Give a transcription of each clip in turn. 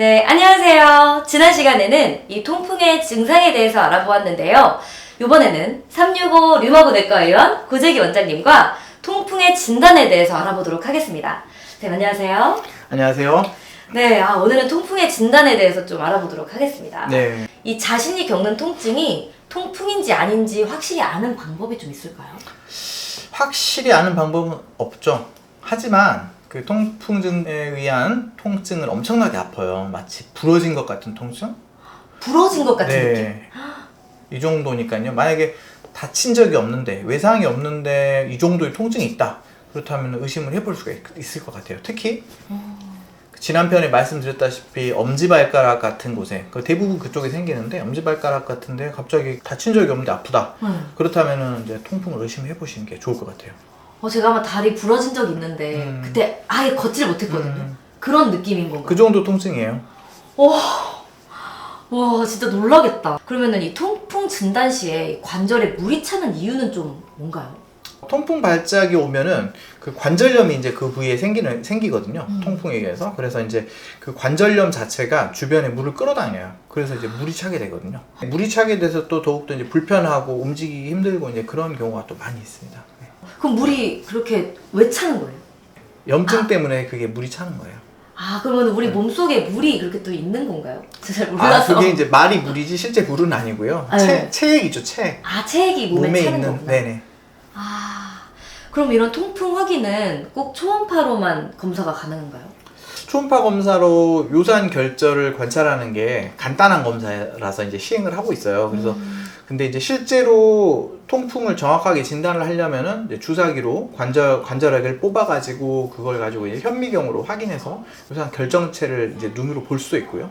네, 안녕하세요. 지난 시간에는 이 통풍의 증상에 대해서 알아보았는데요. 이번에는 365 류마고 내과의원 고재기 원장님과 통풍의 진단에 대해서 알아보도록 하겠습니다. 네, 안녕하세요. 안녕하세요. 네, 오늘은 통풍의 진단에 대해서 좀 알아보도록 하겠습니다. 네. 이 자신이 겪는 통증이 통풍인지 아닌지 확실히 아는 방법이 좀 있을까요? 확실히 아는 방법은 없죠. 하지만 그 통풍증에 의한 통증은 엄청나게 아파요. 마치 부러진 것 같은 통증? 부러진 것 같은 느낌? 네. 이 정도니까요. 만약에 다친 적이 없는데, 외상이 없는데 이 정도의 통증이 있다. 그렇다면 의심을 해볼 수가 있을 것 같아요. 특히 지난 편에 말씀드렸다시피 엄지발가락 같은 곳에 대부분 그쪽에 생기는데 엄지발가락 같은데 갑자기 다친 적이 없는데 아프다. 그렇다면 이제 통풍을 의심해 보시는 게 좋을 것 같아요. 제가 아마 다리 부러진 적이 있는데 그때 아예 걷지를 못했거든요. 그런 느낌인 건가요? 그 정도 통증이에요. 와 진짜 놀라겠다. 그러면은 이 통풍 진단 시에 관절에 물이 차는 이유는 좀 뭔가요? 통풍 발작이 오면은 그 관절염이 이제 그 부위에 생기거든요. 통풍에 의해서. 그래서 이제 그 관절염 자체가 주변에 물을 끌어당겨요. 그래서 이제 물이 차게 되거든요. 물이 차게 돼서 또 더욱더 이제 불편하고 움직이기 힘들고 이제 그런 경우가 또 많이 있습니다. 그럼 물이 그렇게 왜 차는 거예요? 염증 때문에 그게 물이 차는 거예요. 그러면 우리 몸속에 물이 그렇게 또 있는 건가요? 잘 몰라서. 그게 이제 말이 물이지 실제 물은 아니고요. 네. 체액이죠, 체액. 체액이 몸에 차는 있는, 거구나. 네네. 그럼 이런 통풍 확인은 꼭 초음파로만 검사가 가능한가요? 초음파 검사로 요산 결절을 관찰하는 게 간단한 검사라서 이제 시행을 하고 있어요. 그래서 근데 이제 실제로 통풍을 정확하게 진단을 하려면은 이제 주사기로 관절액을 뽑아가지고 그걸 가지고 이제 현미경으로 확인해서 요산 결정체를 이제 눈으로 볼 수도 있고요.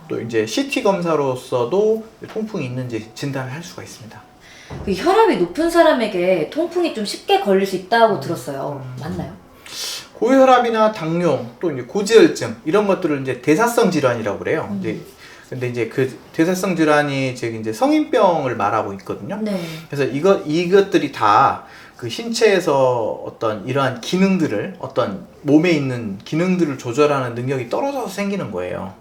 또 이제 CT 검사로서도 통풍이 있는지 진단을 할 수가 있습니다. 그 혈압이 높은 사람에게 통풍이 좀 쉽게 걸릴 수 있다고 들었어요. 맞나요? 고혈압이나 당뇨 또 이제 고지혈증 이런 것들을 이제 대사성 질환이라고 그래요. 근데 이제 그 대사성 질환이 즉 이제 성인병을 말하고 있거든요. 네. 그래서 이것들이 다 그 신체에서 어떤 이러한 기능들을 어떤 몸에 있는 기능들을 조절하는 능력이 떨어져서 생기는 거예요.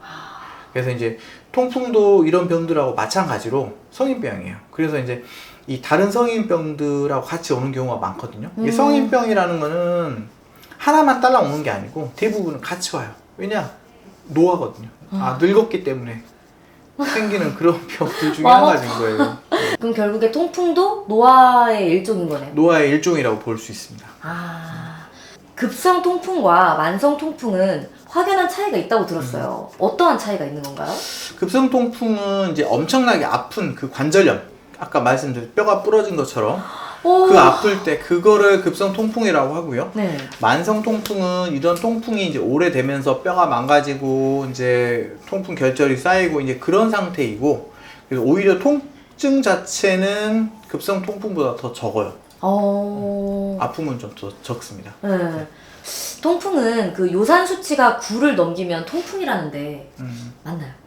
그래서 이제 통풍도 이런 병들하고 마찬가지로 성인병이에요. 그래서 이제 이 다른 성인병들하고 같이 오는 경우가 많거든요. 이 성인병이라는 거는 하나만 딸랑 오는 게 아니고 대부분은 같이 와요. 왜냐? 노화거든요. 늙었기 때문에 생기는 그런 병들 중에 한 가지인 거예요. 그럼 결국에 통풍도 노화의 일종인 거네요. 노화의 일종이라고 볼 수 있습니다. 급성 통풍과 만성 통풍은 확연한 차이가 있다고 들었어요. 어떠한 차이가 있는 건가요? 급성 통풍은 이제 엄청나게 아픈 그 관절염, 아까 말씀드린 뼈가 부러진 것처럼 그 아플 때 그거를 급성 통풍이라고 하고요. 네. 만성 통풍은 이런 통풍이 이제 오래되면서 뼈가 망가지고 이제 통풍 결절이 쌓이고 이제 그런 상태이고, 그래서 오히려 통증 자체는 급성 통풍보다 더 적어요. 아픔은 좀 더 적습니다. 네. 통풍은 그 요산 수치가 9를 넘기면 통풍이라는데 맞나요?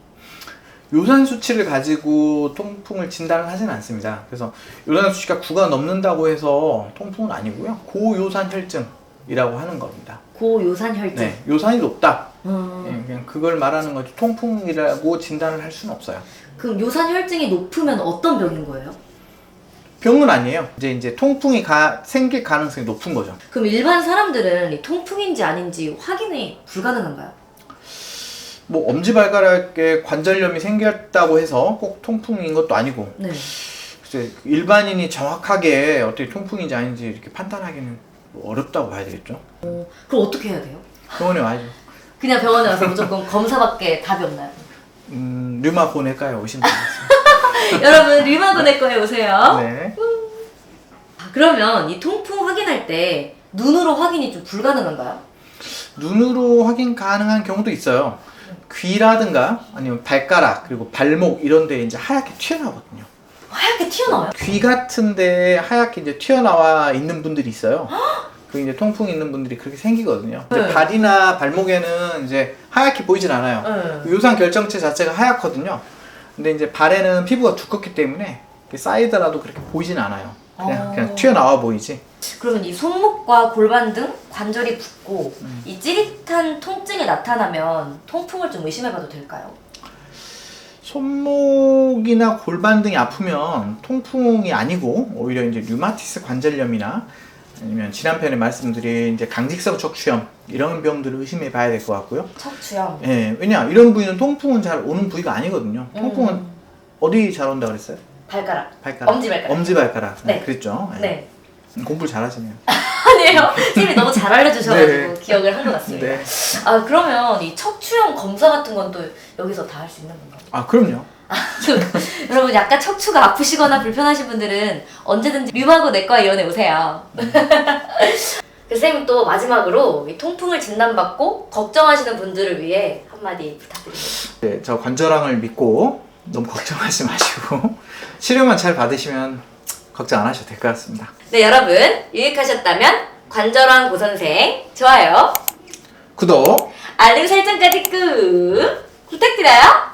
요산 수치를 가지고 통풍을 진단을 하진 않습니다. 그래서 요산 수치가 9가 넘는다고 해서 통풍은 아니고요. 고요산 혈증이라고 하는 겁니다. 고요산 혈증. 네, 요산이 높다. 그냥 그걸 말하는 거지 통풍이라고 진단을 할 수는 없어요. 그럼 요산 혈증이 높으면 어떤 병인 거예요? 병은 아니에요. 이제 통풍이 생길 가능성이 높은 거죠. 그럼 일반 사람들은 이 통풍인지 아닌지 확인이 불가능한가요? 뭐 엄지발가락에 관절염이 생겼다고 해서 꼭 통풍인 것도 아니고, 네. 글쎄 일반인이 정확하게 어떻게 통풍인지 아닌지 이렇게 판단하기는 어렵다고 봐야 되겠죠. 그럼 어떻게 해야 돼요? 병원에 와야죠. 그냥 병원에 와서 무조건 검사밖에 답이 없나요? 류마고 내과에 오시면 되겠습니다. 여러분 류마고 내과에 오세요. 네. 그러면 이 통풍 확인할 때 눈으로 확인이 좀 불가능한가요? 눈으로 확인 가능한 경우도 있어요. 귀라든가 아니면 발가락 그리고 발목 이런 데 이제 하얗게 튀어나오거든요. 하얗게 튀어나와요? 귀 같은데 하얗게 이제 튀어나와 있는 분들이 있어요. 그 이제 통풍 있는 분들이 그렇게 생기거든요. 네. 이제 발이나 발목에는 이제 하얗게 보이진 않아요. 네. 요산 결정체 자체가 하얗거든요. 근데 이제 발에는 피부가 두껍기 때문에 쌓이더라도 그렇게 보이진 않아요. 그냥 튀어나와 보이지. 그러면 이 손목과 골반 등 관절이 붓고 이 찌릿한 통증이 나타나면 통풍을 좀 의심해봐도 될까요? 손목이나 골반 등이 아프면 통풍이 아니고 오히려 이제 류마티스 관절염이나 아니면 지난편에 말씀드린 이제 강직성 척추염 이런 병들을 의심해 봐야 될 것 같고요. 척추염. 예, 왜냐 이런 부위는 통풍은 잘 오는 부위가 아니거든요. 통풍은 어디 잘 온다 그랬어요? 발가락. 발가락. 엄지발가락. 엄지발가락. 네. 그랬죠. 예. 네. 공부를 잘하시네요. 아니에요. 선생님이 너무 잘 알려주셔가지고 네. 기억을 한 것 같습니다. 네. 아 그러면 이 척추염 검사 같은 건 또 여기서 다 할 수 있는 건가요? 아 그럼요. 여러분 약간 척추가 아프시거나 불편하신 분들은 언제든지 류마고 내과의원에 오세요. 선생님 또 마지막으로 이 통풍을 진단받고 걱정하시는 분들을 위해 한마디 부탁드립니다. 네, 저 관절왕을 믿고 너무 걱정하지 마시고 치료만 잘 받으시면 걱정 안 하셔도 될 것 같습니다. 네 여러분 유익하셨다면 관절왕 고선생 좋아요 구독 알림 설정까지 꾹 부탁드려요.